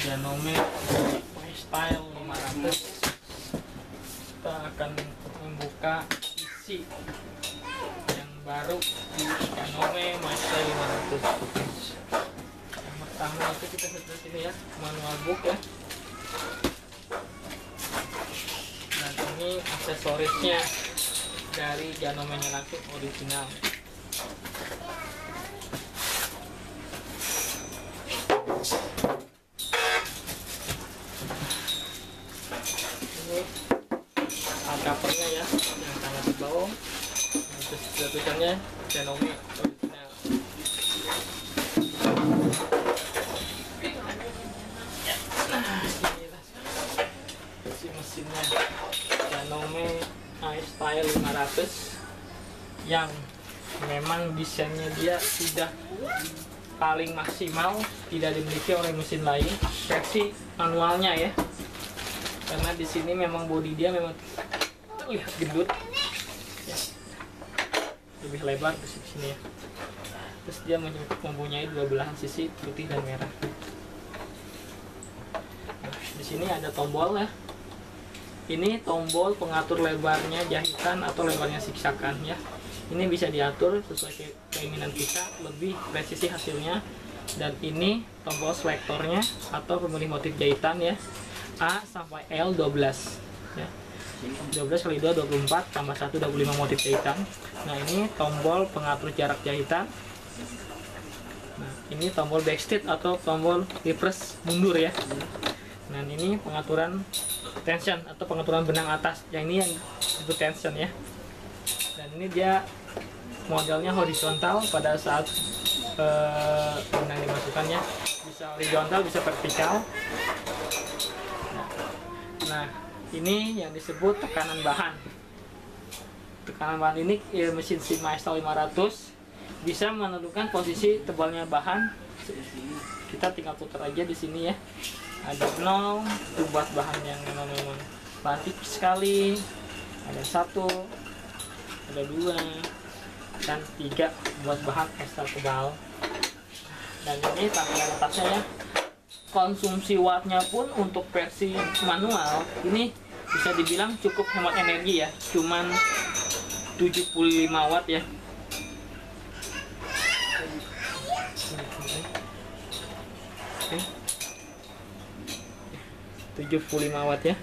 Janome Style 500. Kita akan membuka isi yang baru di Janome Style 500. Yang pertama itu kita setel sini ya, manual book ya. Dan ini aksesorisnya dari Janome-nya langsung original. Ini covernya ya, yang sangat tebal. Terus tulisannya Janome original. Nah, inilah si mesinnya Janome iStyle 500 yang memang desainnya dia sudah paling maksimal, tidak dimiliki oleh mesin lain versi manualnya ya. Karena di sini memang bodi dia memang terlihat gendut ya. Lebih lebar di sini ya. Terus dia mempunyai dua belahan sisi putih dan merah. Nah, di sini ada tombol ya. Ini tombol pengatur lebarnya jahitan atau lebarnya siksakan ya. Ini bisa diatur sesuai keinginan kita, lebih presisi hasilnya. Dan ini tombol selektornya atau pemilih motif jahitan ya. A sampai L 12 ya. 12 kali 2 24 tambah 1 25 motif jahitan. Nah, ini tombol pengatur jarak jahitan. Nah, ini tombol backstitch atau tombol reverse mundur ya. Nah, ini pengaturan tension atau pengaturan benang atas. Yang ini yang itu tension ya. Dan ini dia modelnya horizontal pada saat benang dimasukkannya, bisa horizontal bisa vertikal. Nah, ini yang disebut tekanan bahan. Tekanan bahan ini mesin Simastyle 500 bisa menentukan posisi tebalnya bahan. Kita tinggal putar aja di sini ya. Ada 0 itu buat bahan yang memang bahan tipis sekali, ada 1, ada 2, dan 3 buat bahan ekstra tebal. Dan ini tampilan atasnya ya. Konsumsi wattnya pun untuk versi manual ini bisa dibilang cukup hemat energi ya, cuman 75 watt ya. Oke. 75 watt ya.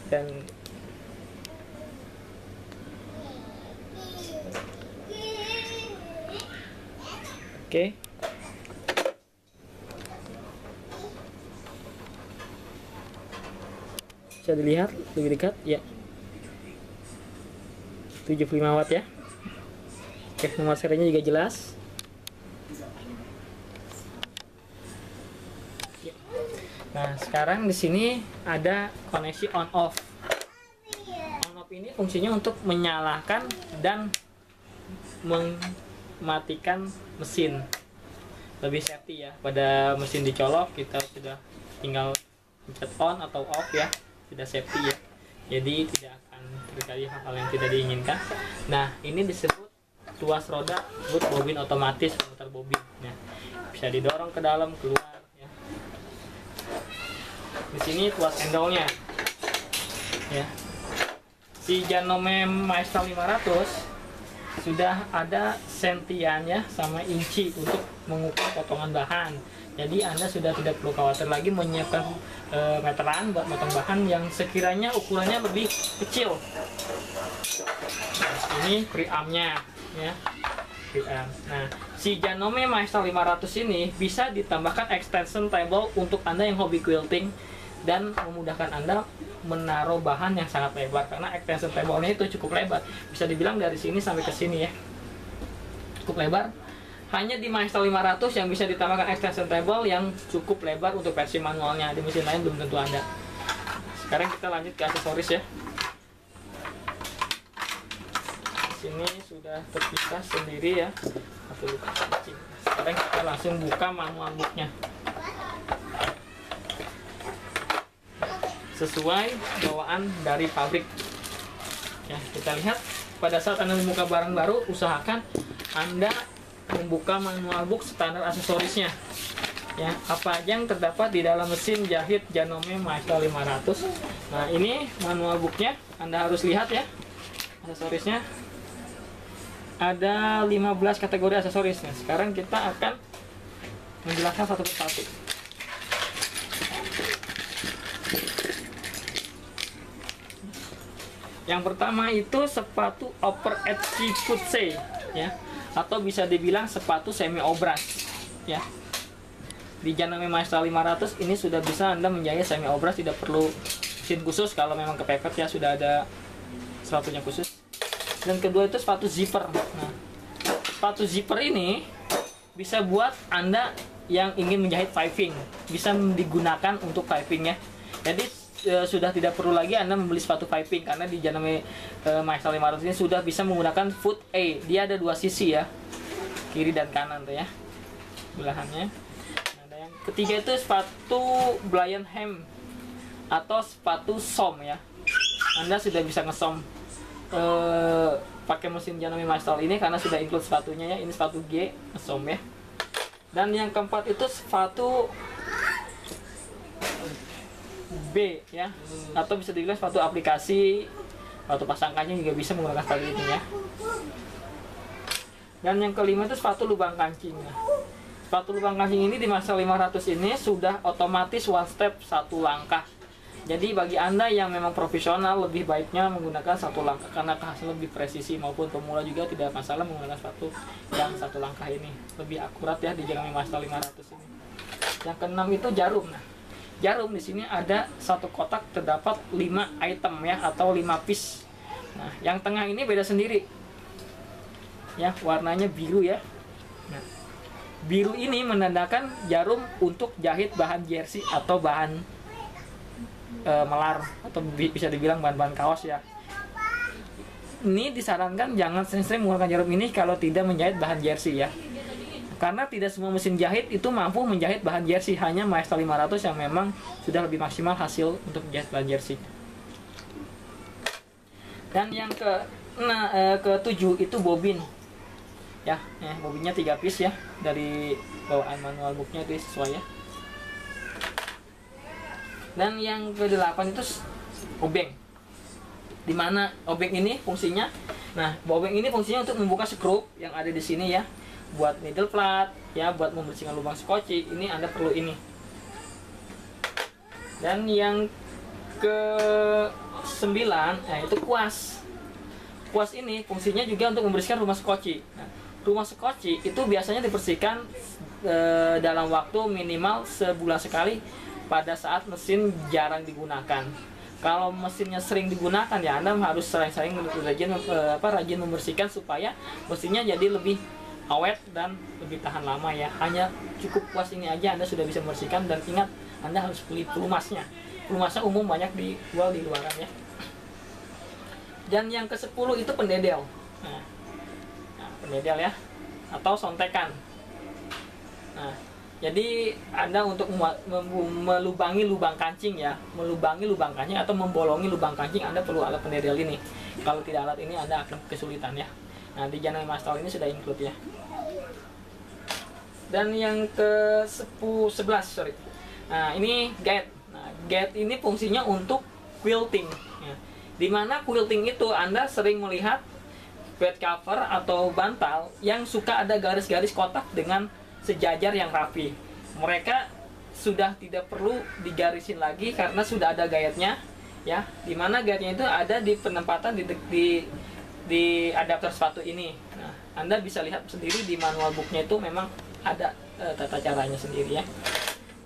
Dan oke. Bisa dilihat lebih dekat ya. 75 watt ya. Oke, nomor serinya juga jelas. Nah, sekarang di sini ada koneksi on off. On off ini fungsinya untuk menyalakan dan mematikan mesin. Lebih safety ya. Pada mesin dicolok kita sudah tinggal pencet on atau off ya. Sudah safety ya. Jadi tidak akan terjadi hal-hal yang tidak diinginkan. Nah, ini disebut tuas roda boot bobin otomatis memutar bobin. Nah, bisa didorong ke dalam keluar ya. Di sini tuas handle-nya ya. Si Janome Style 500 sudah ada sentiannya sama inci untuk mengukur potongan bahan. Jadi Anda sudah tidak perlu khawatir lagi menyiapkan meteran buat potong bahan yang sekiranya ukurannya lebih kecil. Nah, ini preamp-nya ya. Preamp. Nah, si Janome Style 500 ini bisa ditambahkan extension table untuk Anda yang hobi quilting dan memudahkan Anda menaruh bahan yang sangat lebar, karena extension table-nya itu cukup lebar. Bisa dibilang dari sini sampai ke sini ya. Cukup lebar. Hanya di Style 500 yang bisa ditambahkan extension table yang cukup lebar untuk versi manualnya. Di mesin lain belum tentu ada. Sekarang kita lanjut ke aksesoris ya. Di sini sudah terpisah sendiri ya. Sekarang kita langsung buka manual booknya. Sesuai bawaan dari pabrik. Ya, kita lihat pada saat Anda membuka barang baru, usahakan Anda membuka manual book standar aksesorisnya. ya, apa aja yang terdapat di dalam mesin jahit Janome Maestro 500. Nah, ini manual booknya, Anda harus lihat ya aksesorisnya. Ada 15 kategori aksesoris. Nah, sekarang kita akan menjelaskan satu persatu. Yang pertama itu sepatu Upper Edge Futse ya, atau bisa dibilang sepatu semi obras ya. Di Janome Maestro 500 ini sudah bisa Anda menjahit semi obras, tidak perlu mesin khusus. Kalau memang kepepet ya sudah ada sepatunya khusus. Dan kedua itu sepatu zipper. Nah, sepatu zipper ini bisa buat Anda yang ingin menjahit piping, bisa digunakan untuk piping ya. Jadi sudah tidak perlu lagi Anda membeli sepatu piping, karena di Janome Maestro 500 ini sudah bisa menggunakan foot A. Dia ada dua sisi ya, kiri dan kanan tuh ya belahannya. Ketiga itu sepatu Blind Hem atau sepatu som ya. Anda sudah bisa ngesom pakai mesin Janome Maestro ini karena sudah include sepatunya ya. Ini sepatu G ngesom ya. Dan yang keempat itu sepatu B ya, atau bisa dibilang sepatu aplikasi, sepatu pasang kancing juga bisa menggunakan sepatu ini ya. Dan yang kelima itu sepatu lubang kancing ya. Sepatu lubang kancing ini di Maestro 500 ini sudah otomatis one step, satu langkah. Jadi bagi Anda yang memang profesional, lebih baiknya menggunakan satu langkah karena hasilnya lebih presisi, maupun pemula juga tidak masalah menggunakan sepatu yang satu langkah ini. Lebih akurat ya di Janome Maestro 500 ini. Yang keenam itu jarum. Nah, jarum di sini ada satu kotak terdapat 5 item ya, atau 5 piece. Nah, yang tengah ini beda sendiri. Ya, warnanya biru ya. Nah, biru ini menandakan jarum untuk jahit bahan jersey atau bahan melar, atau bisa dibilang bahan-bahan kaos ya. Ini disarankan jangan sering-sering menggunakan jarum ini kalau tidak menjahit bahan jersey ya. Karena tidak semua mesin jahit itu mampu menjahit bahan jersey, hanya Maestro 500 yang memang sudah lebih maksimal hasil untuk menjahit bahan jersey. Dan yang ke-7 itu bobin. Ya, bobinnya 3 piece ya, dari bawaan manual booknya itu sesuai ya. Dan yang ke-8 itu obeng. Dimana obeng ini fungsinya, nah obeng ini fungsinya untuk membuka skrup yang ada di sini ya, buat needle flat ya, buat membersihkan lubang skoci. Ini Anda perlu ini. Dan yang ke-9 itu kuas. Kuas ini fungsinya juga untuk membersihkan rumah skoci. Nah, rumah skoci itu biasanya dibersihkan dalam waktu minimal sebulan sekali pada saat mesin jarang digunakan. Kalau mesinnya sering digunakan ya Anda harus sering-sering rajin membersihkan supaya mesinnya jadi lebih awet dan lebih tahan lama ya. Hanya cukup kuas ini aja Anda sudah bisa membersihkan. Dan ingat, Anda harus beli pelumasnya. Pelumasnya umum banyak dijual di luaran ya. Dan yang ke-10 itu pendedel. Nah, pendedel ya, atau sontekan. Nah, jadi Anda untuk melubangi lubang kancing ya, melubangi lubang kancing atau membolongi lubang kancing, Anda perlu alat pendedel ini. Kalau tidak alat ini Anda akan kesulitan ya. Nah, di Janome Maestro ini sudah include ya. Dan yang ke-11 sorry. Nah, ini guide. Nah, guide ini fungsinya untuk quilting ya. Dimana quilting itu Anda sering melihat bed cover atau bantal yang suka ada garis-garis kotak dengan sejajar yang rapi. Mereka sudah tidak perlu digarisin lagi karena sudah ada guide-nya ya. Dimana guide-nya itu ada di penempatan di adapter sepatu ini. Nah, Anda bisa lihat sendiri di manual booknya itu memang ada tata caranya sendiri ya.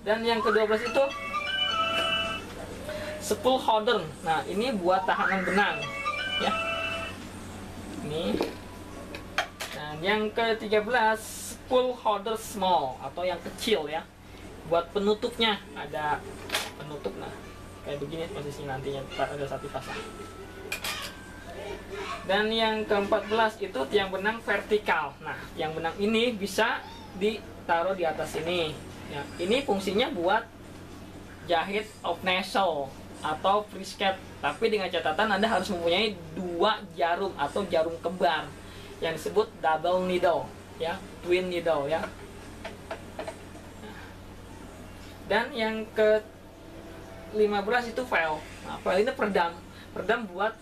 Dan yang ke-12 itu spool holder. Nah, ini buat tahanan benang ya. Ini. Nah, yang ke-13 spool holder small atau yang kecil ya. Buat penutupnya ada penutup. Nah, kayak begini posisinya nantinya ada saat dipasang. Dan yang ke-14 itu tiang benang vertikal. Nah, tiang benang ini bisa ditaruh di atas ini ya. Ini fungsinya buat jahit off nozzle atau frisket, tapi dengan catatan Anda harus mempunyai 2 jarum atau jarum kembar yang disebut double needle ya, twin needle ya. Dan yang ke 15 itu file. Nah, file ini peredam buat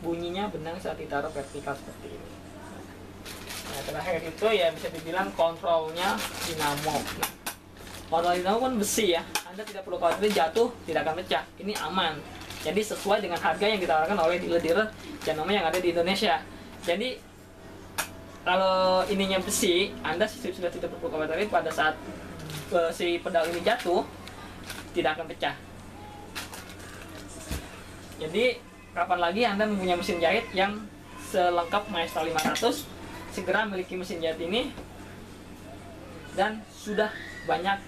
bunyinya benang saat ditaruh vertikal seperti ini. Nah, terakhir itu ya bisa dibilang kontrolnya dinamo. Nah, kontrol dinamo kan besi ya, Anda tidak perlu khawatir jatuh, tidak akan pecah. Ini aman. Jadi sesuai dengan harga yang ditawarkan oleh dealer-dealer Janome yang ada di Indonesia. Jadi kalau ininya besi, Anda sudah tidak perlu khawatir pada saat si pedal ini jatuh tidak akan pecah. Jadi kapan lagi Anda mempunyai mesin jahit yang selengkap Maestro 500, segera miliki mesin jahit ini, dan sudah banyak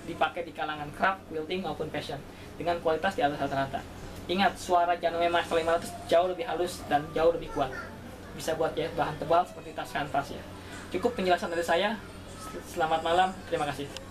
dipakai di kalangan craft, quilting maupun fashion dengan kualitas di atas rata-rata. Ingat, suara Janome Maestro 500 jauh lebih halus dan jauh lebih kuat. Bisa buat jahit bahan tebal seperti tas kanvas ya. Cukup penjelasan dari saya. Selamat malam, terima kasih.